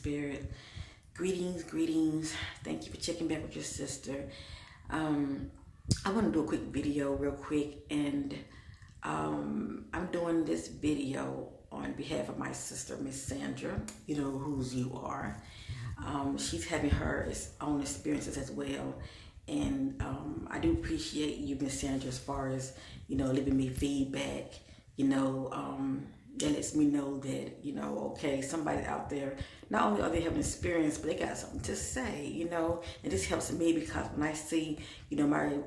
Spirit. Greetings, greetings. Thank you for checking back with your sister. I want to do a quick video real quick, and I'm doing this video on behalf of my sister, Miss Sandra. You know whose you are. She's having her own experiences as well. And I do appreciate you, Miss Sandra, as far as, leaving me feedback. That lets me know that, okay, somebody out there, not only are they having experience, but they got something to say, and this helps me because when I see, my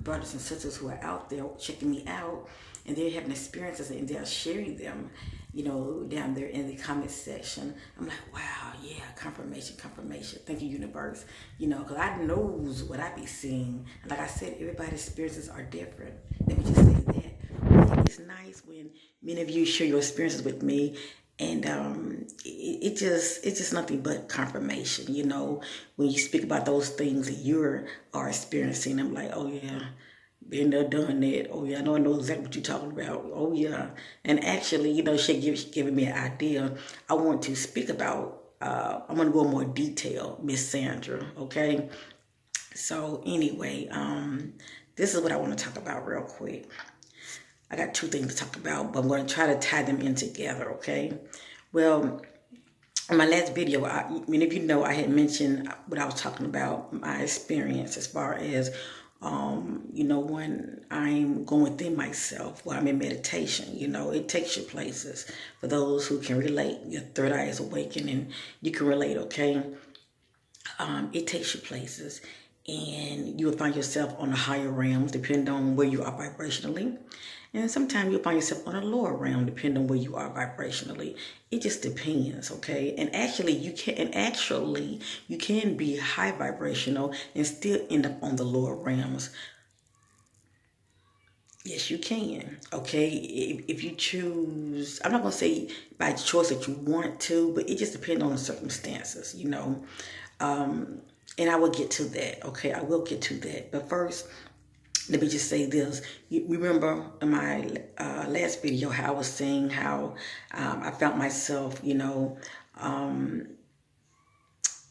brothers and sisters who are out there checking me out and they're having experiences and they're sharing them, down there in the comment section, I'm like, wow, yeah, confirmation. Thank you, universe, because I knows what I be seeing. And like I said, everybody's experiences are different. Let me just say that. It's nice when many of you share your experiences with me, and it's just nothing but confirmation. When you speak about those things that you are experiencing, I'm like, oh yeah, been there, done that. Oh yeah, I know exactly what you're talking about. Oh yeah, and actually, she's giving me an idea. I want to speak about. I'm gonna go in more detail, Miss Sandra. Okay. So anyway, this is what I want to talk about real quick. I got two things to talk about, but I'm going to try to tie them in together, okay? Well, in my last video, many of you know I had mentioned what I was talking about, my experience as far as, when I'm going within myself, while I'm in meditation, it takes you places. For those who can relate, your third eye is awakening, you can relate, okay? It takes you places, and you will find yourself on the higher realms, depending on where you are vibrationally. And sometimes you'll find yourself on a lower realm, depending on where you are vibrationally. It just depends, okay? And actually, you can be high vibrational and still end up on the lower realms. Yes, you can, okay? If you choose, I'm not going to say by choice that you want to, but it just depends on the circumstances, and I will get to that, okay? I will get to that. But first, let me just say this. You remember in my last video how I was saying how I felt myself, in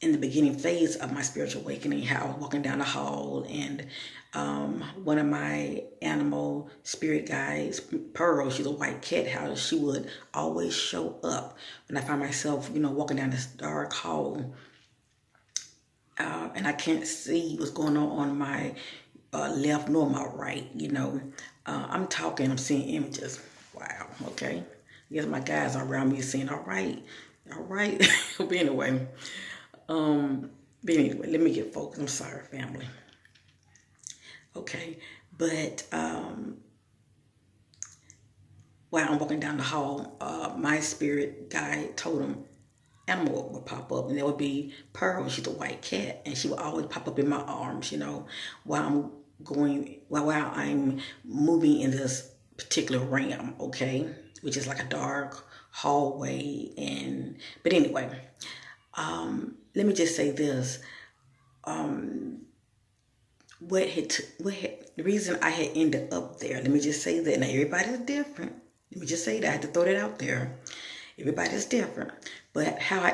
the beginning phase of my spiritual awakening, how I was walking down the hall, and one of my animal spirit guides, Pearl, she's a white cat, how she would always show up when I find myself, walking down this dark hall, and I can't see what's going on my left nor my right, I'm talking, I'm seeing images. Wow, okay. Yes, my guys are around me saying, all right. But anyway, let me get focused. I'm sorry, family. Okay, but while I'm walking down the hall, my spirit guide told him animal would pop up, and there would be Pearl. She's a white cat, and she would always pop up in my arms, while I'm moving in this particular realm, okay, which is like a dark hallway. But anyway, let me just say this. The reason I had ended up there, let me just say that. Now, everybody's different. Let me just say that. I had to throw that out there. Everybody's different. But how I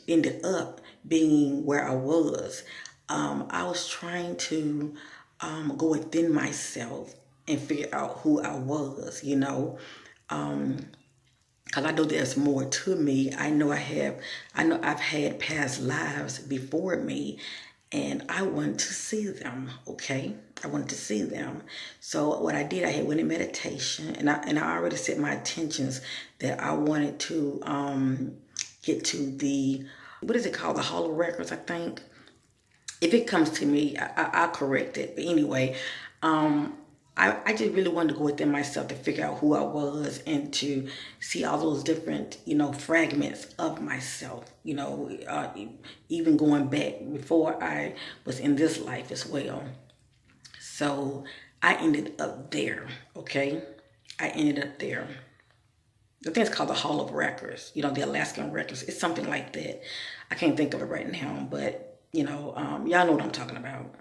ended up being where I was trying to go within myself and figure out who I was, because I know there's more to me. I know I've had past lives before me, and I wanted to see them, okay? I wanted to see them. So what I did, I had went in meditation, and I already set my intentions that I wanted to get to the, what is it called? The Hall of Records, I think. If it comes to me, I'll correct it. But anyway, I just really wanted to go within myself to figure out who I was and to see all those different, fragments of myself, even going back before I was in this life as well. So I ended up there, okay? I ended up there. I think it's called the Hall of Records, the Alaskan Records. It's something like that. I can't think of it right now, but y'all know what I'm talking about.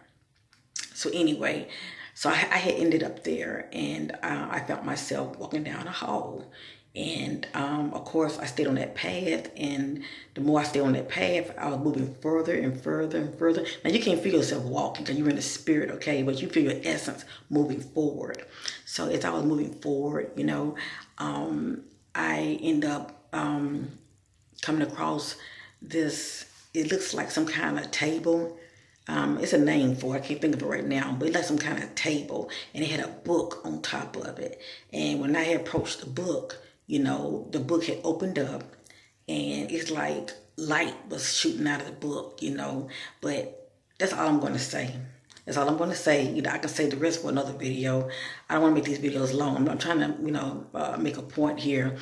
So anyway, so I had ended up there, and I felt myself walking down a hall, And of course, I stayed on that path, and the more I stayed on that path, I was moving further and further and further. Now, you can't feel yourself walking because you're in the spirit, okay? But you feel your essence moving forward. So as I was moving forward, I end up coming across this, it looks like some kind of table. It's a name for it. I can't think of it right now, but it's like some kind of table, and it had a book on top of it. And when I had approached the book, the book had opened up, and it's like light was shooting out of the book, But that's all I'm going to say. That's all I'm going to say. I can say the rest for another video. I don't want to make these videos long. I'm trying to, make a point here.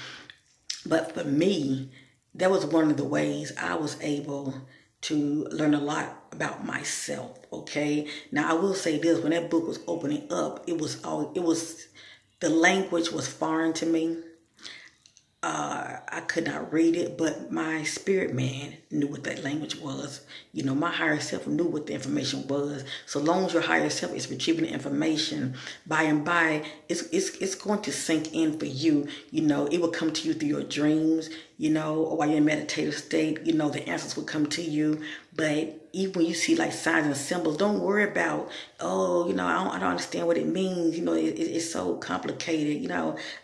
But for me, that was one of the ways I was able to learn a lot about myself. Okay. Now I will say this: when that book was opening up, the language was foreign to me. I could not read it, but my spirit man knew what that language was. My higher self knew what the information was. So long as your higher self is retrieving the information, by and by, it's going to sink in for you. It will come to you through your dreams, or while you're in meditative state, the answers will come to you. But even when you see like signs and symbols, don't worry about, I don't understand what it means. It's so complicated.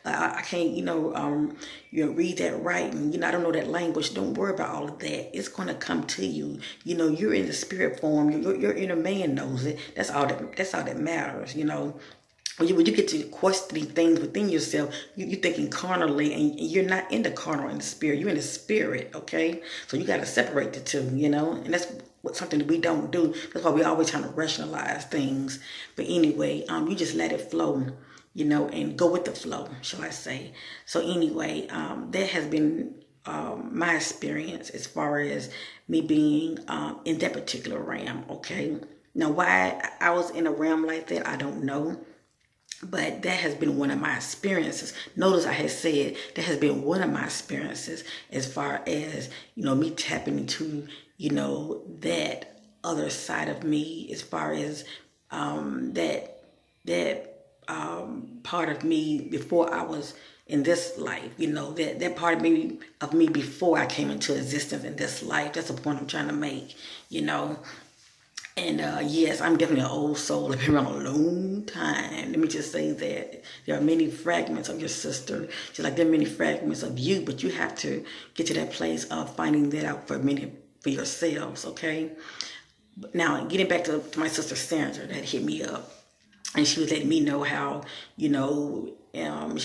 I can't, read that right, and I don't know that language. Don't worry about all of that. It's going to come to you. You're in the spirit form. Your inner man knows it. That's all that matters. When you get to questioning things within yourself, you're thinking carnally, and you're not in the carnal, in the spirit. You're in the spirit, okay? So you got to separate the two, and that's something that we don't do. That's why we always trying to rationalize things. But anyway, you just let it flow, and go with the flow, shall I say. So anyway, that has been my experience as far as me being in that particular realm, okay? Now, why I was in a realm like that, I don't know. But that has been one of my experiences. Notice I had said that has been one of my experiences as far as, me tapping into, that other side of me, as far as that part of me before I was in this life, that part of me before I came into existence in this life. That's the point I'm trying to make, And yes, I'm definitely an old soul. I've been around a long time. Let me just say that there are many fragments of your sister, just like there are many fragments of you. But you have to get to that place of finding that out for yourselves. Okay. Now, getting back to my sister Sandra that hit me up, and she was letting me know how, she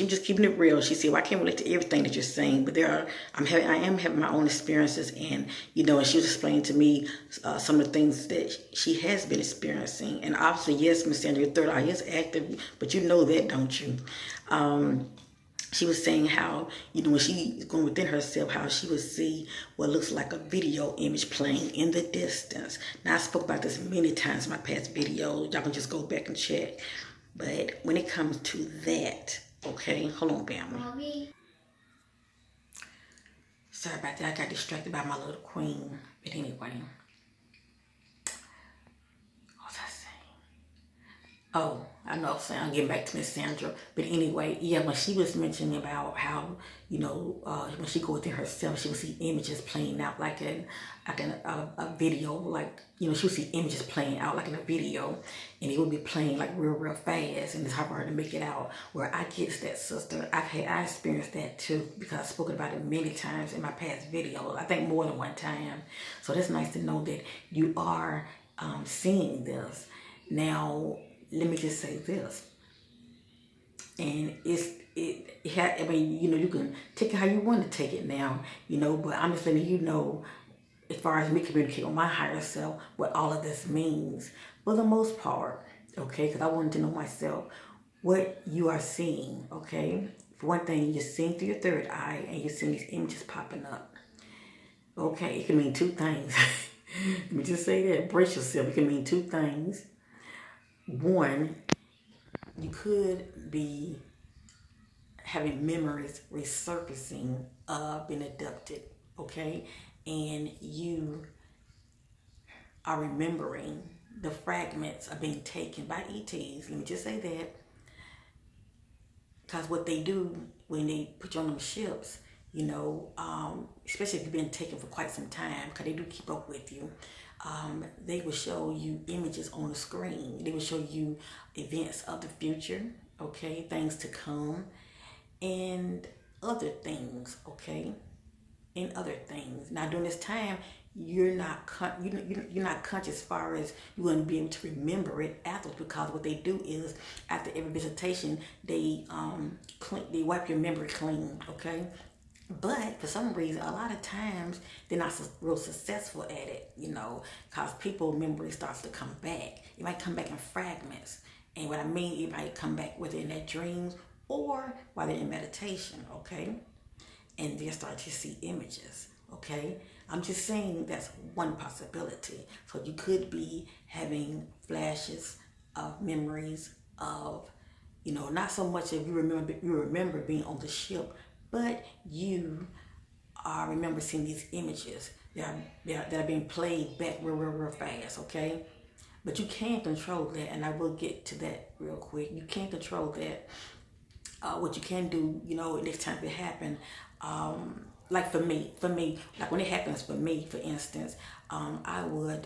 was just keeping it real. She said, "Well, I can't relate to everything that you're saying, but I am having my own experiences." And, and she was explaining to me some of the things that she has been experiencing. And obviously, yes, Miss Sandra, your third eye is active, but you know that, don't you? She was saying how, when she's going within herself, how she would see what looks like a video image playing in the distance. Now, I spoke about this many times in my past videos. Y'all can just go back and check. But when it comes to that, okay, hold on, family. Mommy. Sorry about that. I got distracted by my little queen. But anyway. What was I saying? Oh, I know I'm getting back to Miss Sandra. But anyway, yeah, when she was mentioning about how, when she go within herself, she would see images playing out like a video, like, she would see images playing out like in a video, and it would be playing like real fast, and it's hard for her to make it out. Where I get that, sister, I experienced that too, because I've spoken about it many times in my past videos. I think more than one time. So that's nice to know that you are seeing this. Now, let me just say this, and you can take it how you want to take it now, but I'm just letting you know, as far as me communicating with my higher self, what all of this means, for the most part, okay, because I wanted to know myself what you are seeing, okay? For one thing, you're seeing through your third eye, and you're seeing these images popping up, okay? It can mean two things. Let me just say that, brace yourself. It can mean two things. One, you could be having memories resurfacing of being abducted, okay? And you are remembering the fragments of being taken by ETs. Let me just say that. because what they do when they put you on them ships, you know, especially if you've been taken for quite some time, because they do keep up with you, they will show you images on the screen. They will show you events of the future, okay, things to come, and other things, okay, and other things. Now during this time, you're not you're not conscious as far as you wouldn't be able to remember it afterwards, because what they do is after every visitation they they wipe your memory clean, okay. But for some reason, a lot of times they're not real successful at it, you know, because people's memory starts to come back. It might come back in fragments, and what I mean, it might come back within their dreams or while they're in meditation, okay, and they start to see images, okay. I'm just saying that's one possibility. So you could be having flashes of memories of, you know, not so much if you remember being on the ship, but you remember seeing these images that are being played back real fast, okay? But you can control that, and I will get to that real quick. You can control that. What you can do, you know, next time it happens, like for me, like when it happens for me, for instance, I would,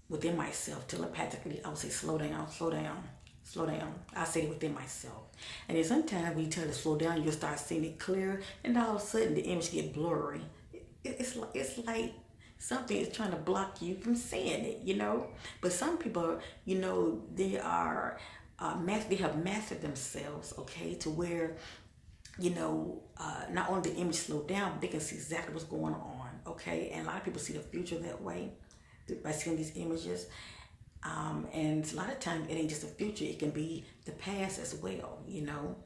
within myself, telepathically, I would say, slow down, slow down, slow down. I say it within myself. And then sometimes when you tell it to slow down, you'll start seeing it clear, and all of a sudden the image get blurry. It's like something is trying to block you from seeing it, you know. But some people, you know, they are they have mastered themselves, okay, to where, you know, not only the image slow down, but they can see exactly what's going on, okay. And a lot of people see the future that way by seeing these images. And a lot of times it ain't just the future, it can be the past as well, you know.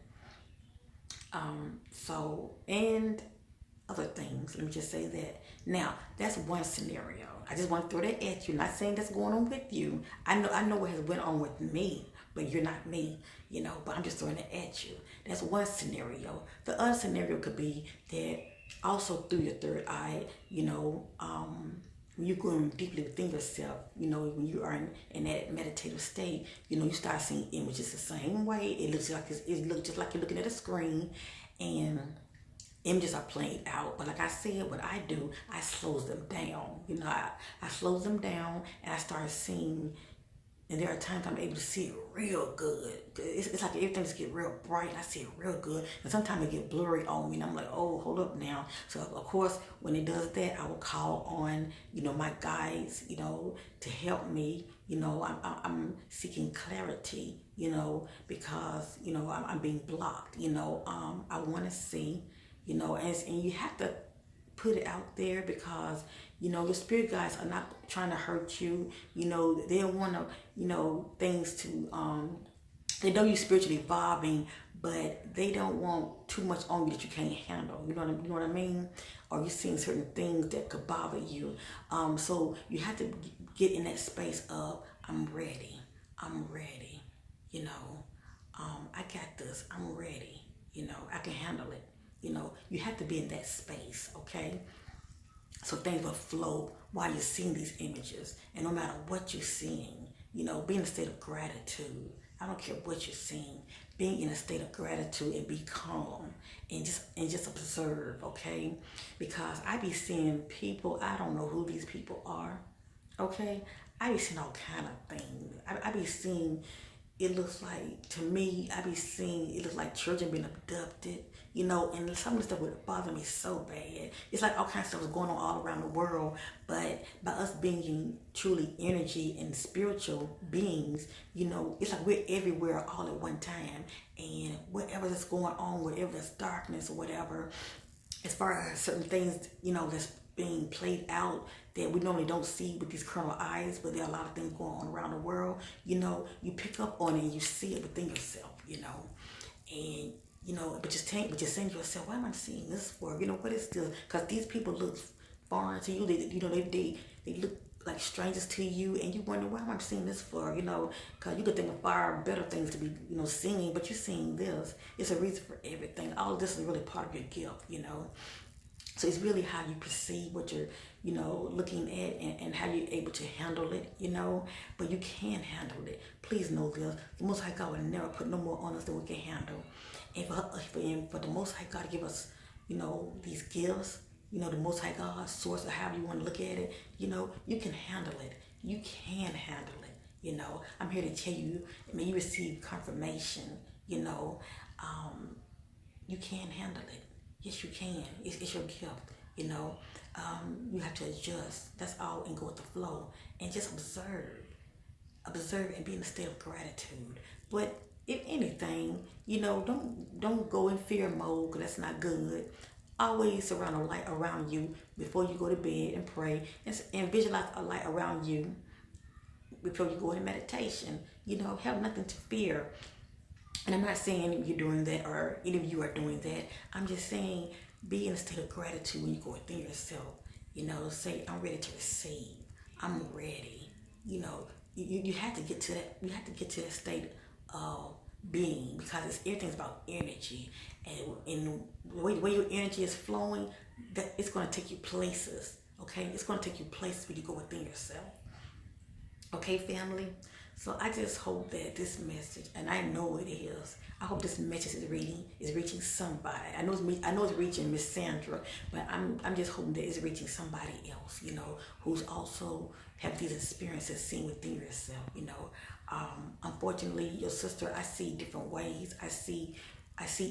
So, and other things, let me just say that. Now, that's one scenario. I just want to throw that at you, not saying that's going on with you. I know what has went on with me, but you're not me, you know, but I'm just throwing it at you. That's one scenario. The other scenario could be that also through your third eye, you know, when you're going deeply within yourself, you know, when you are in that meditative state, you know, you start seeing images the same way. It looks just like you're looking at a screen, and images are playing out. But like I said, what I do, I slows them down. You know, I slows them down, and I start seeing. And there are times I'm able to see it real good. It's like everything just get real bright, and I see it real good. And sometimes it get blurry on me, and I'm like, oh, hold up now. So of course, when it does that, I will call on, you know, my guides, you know, to help me. You know, I'm seeking clarity, you know, because, you know, I'm being blocked. You know, I want to see, you know, and you have to put it out there, because, you know, your spirit guides are not trying to hurt you. You know, they don't want to, you know, things to, they know you're spiritually evolving, but they don't want too much on you that you can't handle. You know what I mean? Or you're seeing certain things that could bother you. So you have to get in that space of, I'm ready, you know, I got this, I'm ready, you know, I can handle it. You know, you have to be in that space, okay? So things will flow while you're seeing these images. And no matter what you're seeing, you know, be in a state of gratitude. I don't care what you're seeing. Being in a state of gratitude and be calm and just observe, okay? Because I be seeing people, I don't know who these people are, okay? I be seeing all kind of things. I be seeing, it looks like, to me, I be seeing, it looks like children being abducted, you know, and some of the stuff would bother me so bad. It's like all kinds of stuff is going on all around the world, but by us being truly energy and spiritual beings, you know, it's like we're everywhere all at one time, and whatever that's going on, whatever that's darkness or whatever, as far as certain things, you know, that's being played out that we normally don't see with these carnal eyes, but there are a lot of things going on around the world, you know, you pick up on it and you see it within yourself, you know, and, you know, but you're saying to yourself, why am I seeing this for? You know, what is this? Because these people look foreign to you. They look like strangers to you, and you wonder, why am I seeing this for? You know, because you could think of far better things to be, you know, seeing, but you're seeing this. It's a reason for everything. All of this is really part of your gift, you know. So it's really how you perceive what you're looking at and how you're able to handle it, but you can handle it. Please know this. The Most High God will never put no more on us than we can handle. And for the Most High God to give us, these gifts, the Most High God, source, or however you want to look at it, you can handle it. You can handle it. I'm here to tell you, you receive confirmation, you can handle it. Yes, you can. It's your gift, you have to adjust. That's all, and go with the flow and just observe and be in a state of gratitude. But if anything, don't go in fear mode, because that's not good. Always surround a light around you before you go to bed and pray, and visualize a light around you before you go into meditation. Have nothing to fear. And I'm not saying you're doing that or any of you are doing that. I'm just saying be in a state of gratitude when you go within yourself. Say, I'm ready to receive. I'm ready. You have to get to that. You have to get to that state of being, because everything's about energy. And the way your energy is flowing, that it's going to take you places. Okay? It's going to take you places when you go within yourself. Okay, family? So I just hope that this message, and I know it is, I hope this message is reaching somebody. I know it's reaching Miss Sandra, but I'm just hoping that it's reaching somebody else, who's also have these experiences seen within yourself, Unfortunately, your sister, I see different ways. I see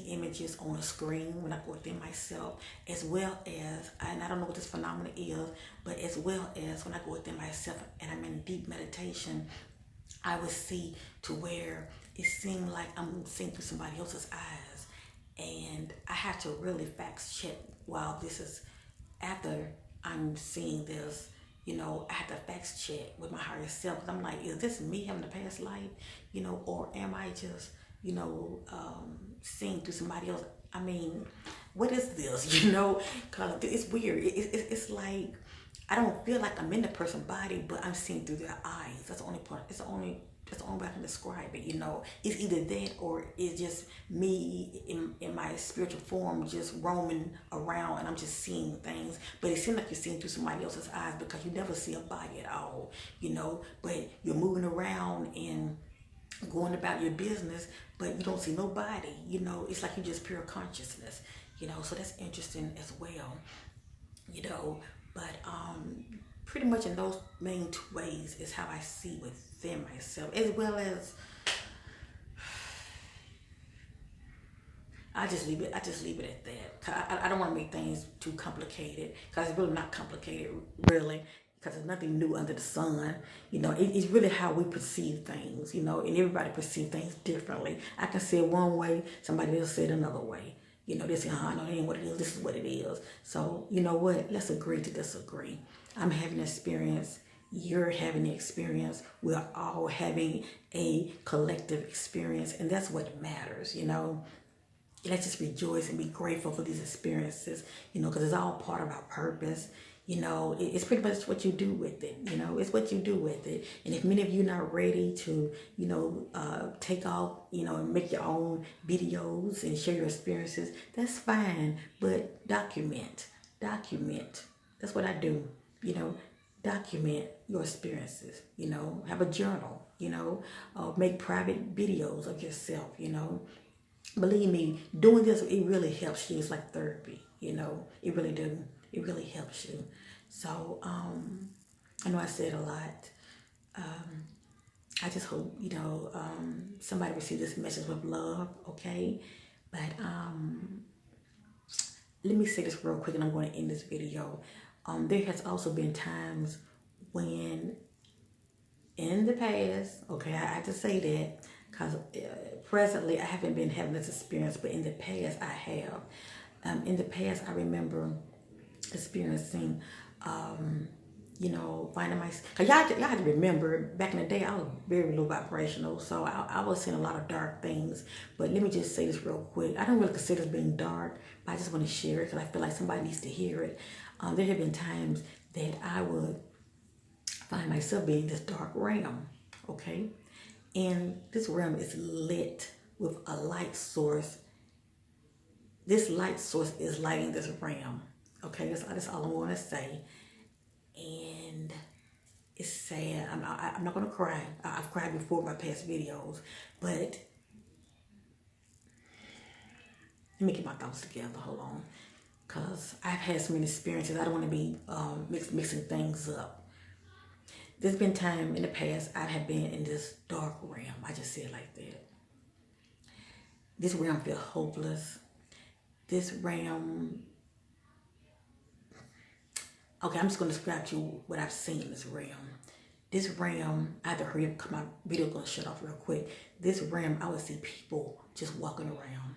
images on a screen when I go within myself, as well as, and I don't know what this phenomenon is, but as well as when I go within myself and I'm in deep meditation, I would see to where it seemed like I'm seeing through somebody else's eyes. And I have to really fact check while this is after I'm seeing this, I have to fact check with my higher self. Because I'm like, is this me having a past life, or am I just, seeing through somebody else? What is this, Because it's weird. It's like, I don't feel like I'm in the person's body, but I'm seeing through their eyes. That's the only part. That's the only way I can describe it. It's either that or it's just me in my spiritual form, just roaming around, and I'm just seeing things. But it seems like you're seeing through somebody else's eyes, because you never see a body at all. But you're moving around and going about your business, but you don't see nobody. It's like you're just pure consciousness. So that's interesting as well. But pretty much in those main two ways is how I see within myself, as well as I just leave it at that. I don't want to make things too complicated, because it's really not complicated, really, because there's nothing new under the sun. It's really how we perceive things, and everybody perceives things differently. I can say it one way, somebody else say it another way. They say, no, that ain't what it is. This is what it is. So, you know what? Let's agree to disagree. I'm having an experience. You're having an experience. We're all having a collective experience. And that's what matters, Let's just rejoice and be grateful for these experiences, because it's all part of our purpose. It's pretty much what you do with it. It's what you do with it. And if many of you are not ready to, take off, and make your own videos and share your experiences, that's fine. But document. That's what I do. Document your experiences. Have a journal. Make private videos of yourself. Believe me, doing this, it really helps you. It's like therapy. It really does. It really helps you. So, I know I said a lot. I just hope, somebody receives this message with love, okay? But let me say this real quick, and I'm going to end this video. There has also been times when in the past, okay, I have to say that, because presently I haven't been having this experience, but in the past I have. In the past, I remember experiencing, finding myself. Cause y'all have to remember, back in the day, I was very low vibrational, so I was seeing a lot of dark things. But let me just say this real quick. I don't really consider it being dark, but I just want to share it because I feel like somebody needs to hear it. There have been times that I would find myself being in this dark realm, okay? And this realm is lit with a light source. This light source is lighting this realm. Okay, that's all I want to say. and it's sad. I'm not gonna cry. I've cried before in my past videos, but let me get my thoughts together. Hold on, cause I've had so many experiences. I don't want to be mixing things up. There's been time in the past I have been in this dark realm. I just say it like that. This realm feels hopeless. This realm. Okay, I'm just gonna describe to you what I've seen in this realm. This realm, I had to hurry up because my video gonna shut off real quick. This realm, I would see people just walking around.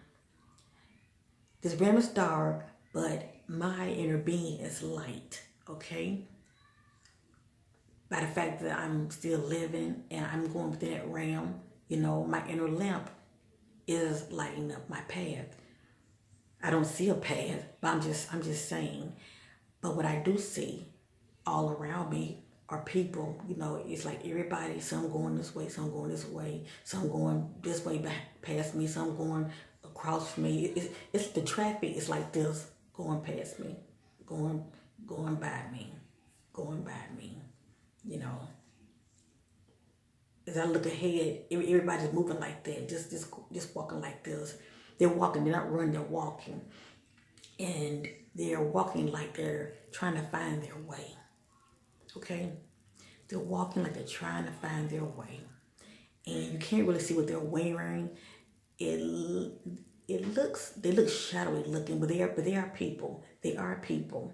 This realm is dark, but my inner being is light, okay? By the fact that I'm still living and I'm going within that realm, you know, my inner lamp is lighting up my path. I don't see a path, but I'm just saying. But what I do see all around me are people, you know, it's like everybody, some going this way, some going this way, some going this way back past me, some going across from me. It's the traffic is like this, going past me, going by me, you know. As I look ahead, everybody's moving like that, just walking like this. They're walking, they're not running, they're walking. And they're walking like they're trying to find their way. Okay? They're walking like they're trying to find their way. And you can't really see what they're wearing. They look shadowy looking, but they are people. They are people.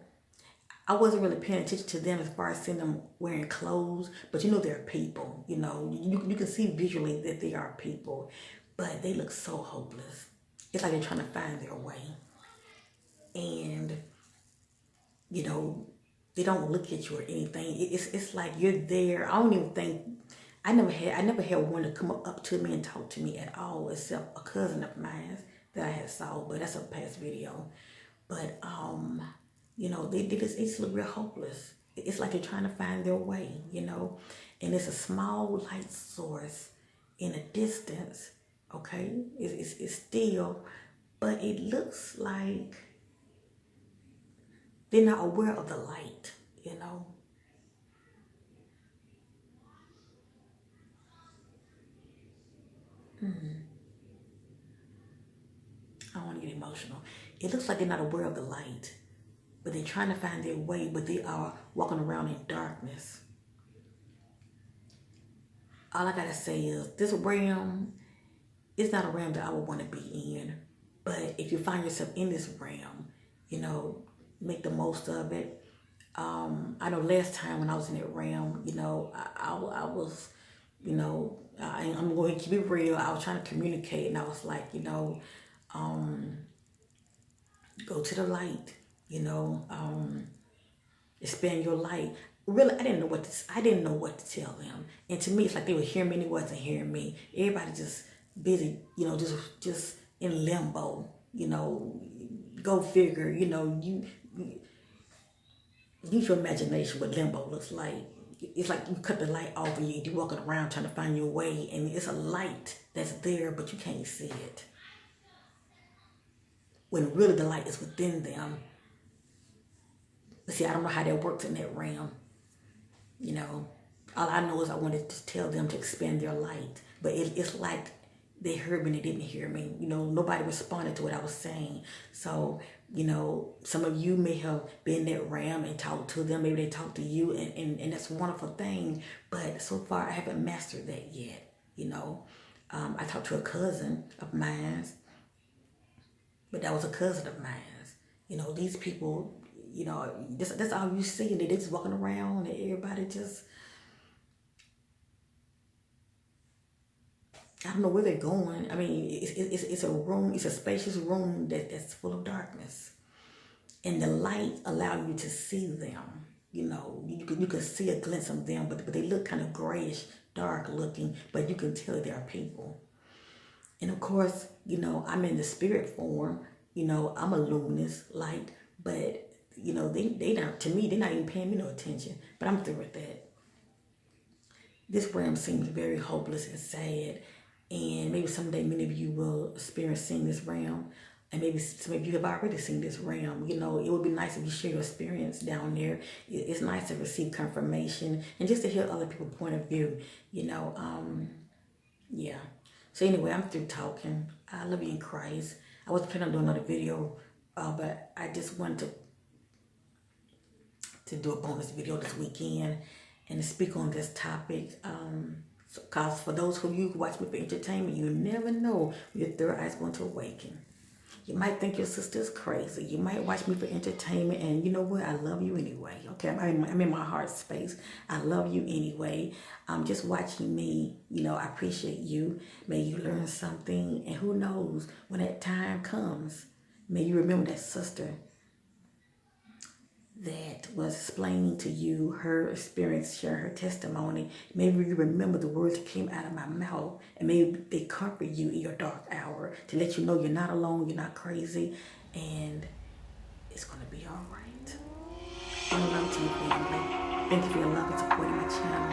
I wasn't really paying attention to them as far as seeing them wearing clothes, but you know they're people. You know, you can see visually that they are people, but they look so hopeless. It's like they're trying to find their way. And, you know, they don't look at you or anything. It's like you're there. I don't even think, I never had one to come up to me and talk to me at all, except a cousin of mine that I had saw, but that's a past video. But, you know, they just look real hopeless. It's like they're trying to find their way, you know, and it's a small light source in a distance, okay? It's still, but it looks like they're not aware of the light, you know. I don't want to get emotional. It looks like they're not aware of the light, but they're trying to find their way, but they are walking around in darkness. All I gotta say is this realm is not a realm that I would want to be in. But if you find yourself in this realm, you know, make the most of it. I know last time when I was in that realm, you know, I was, you know, I'm going to keep it real. I was trying to communicate, and I was like, you know, go to the light, you know, expand your light. Really, I didn't know what to tell them. And to me, it's like they were hearing me and they wasn't hearing me. Everybody just busy, you know, just in limbo, you know. Go figure, you know, you use your imagination what limbo looks like. It's like you cut the light off and you're walking around trying to find your way, and it's a light that's there, but you can't see it. When really the light is within them. But see, I don't know how that works in that realm. You know, all I know is I wanted to tell them to expand their light, but it's like they heard me and they didn't hear me. You know, nobody responded to what I was saying. So, you know, some of you may have been in that realm and talked to them. Maybe they talked to you, and that's a wonderful thing. But so far, I haven't mastered that yet. You know, I talked to a cousin of mine, but that was a cousin of mine. You know, these people, you know, that's all you see. And they just walking around and everybody just, I don't know where they're going. I mean, it's a room, it's a spacious room that's full of darkness. And the light allows you to see them. You know, you can see a glimpse of them, but they look kind of grayish, dark looking, but you can tell they are people. And of course, you know, I'm in the spirit form. You know, I'm a luminous light, but you know, they not, to me, they're not even paying me no attention. But I'm through with that. This realm seems very hopeless and sad. And maybe someday many of you will experience seeing this realm. And maybe some of you have already seen this realm. You know, it would be nice if you share your experience down there. It's nice to receive confirmation and just to hear other people's point of view. You know, yeah. So anyway, I'm through talking. I love you in Christ. I was planning on doing another video, but I just wanted to do a bonus video this weekend and to speak on this topic. Because for those of you who watch me for entertainment, you never know when your third eye is going to awaken. You might think your sister's crazy. You might watch me for entertainment, and you know what? I love you anyway. Okay, I'm in my heart space. I love you anyway. Just watching me, you know, I appreciate you. May you learn something, and who knows, when that time comes, may you remember that sister that was explaining to you her experience, share her testimony. Maybe you remember the words that came out of my mouth, and maybe they comfort you in your dark hour to let you know you're not alone, you're not crazy, and it's going to be all right. I love to you, family. Thank you for your love and supporting my channel.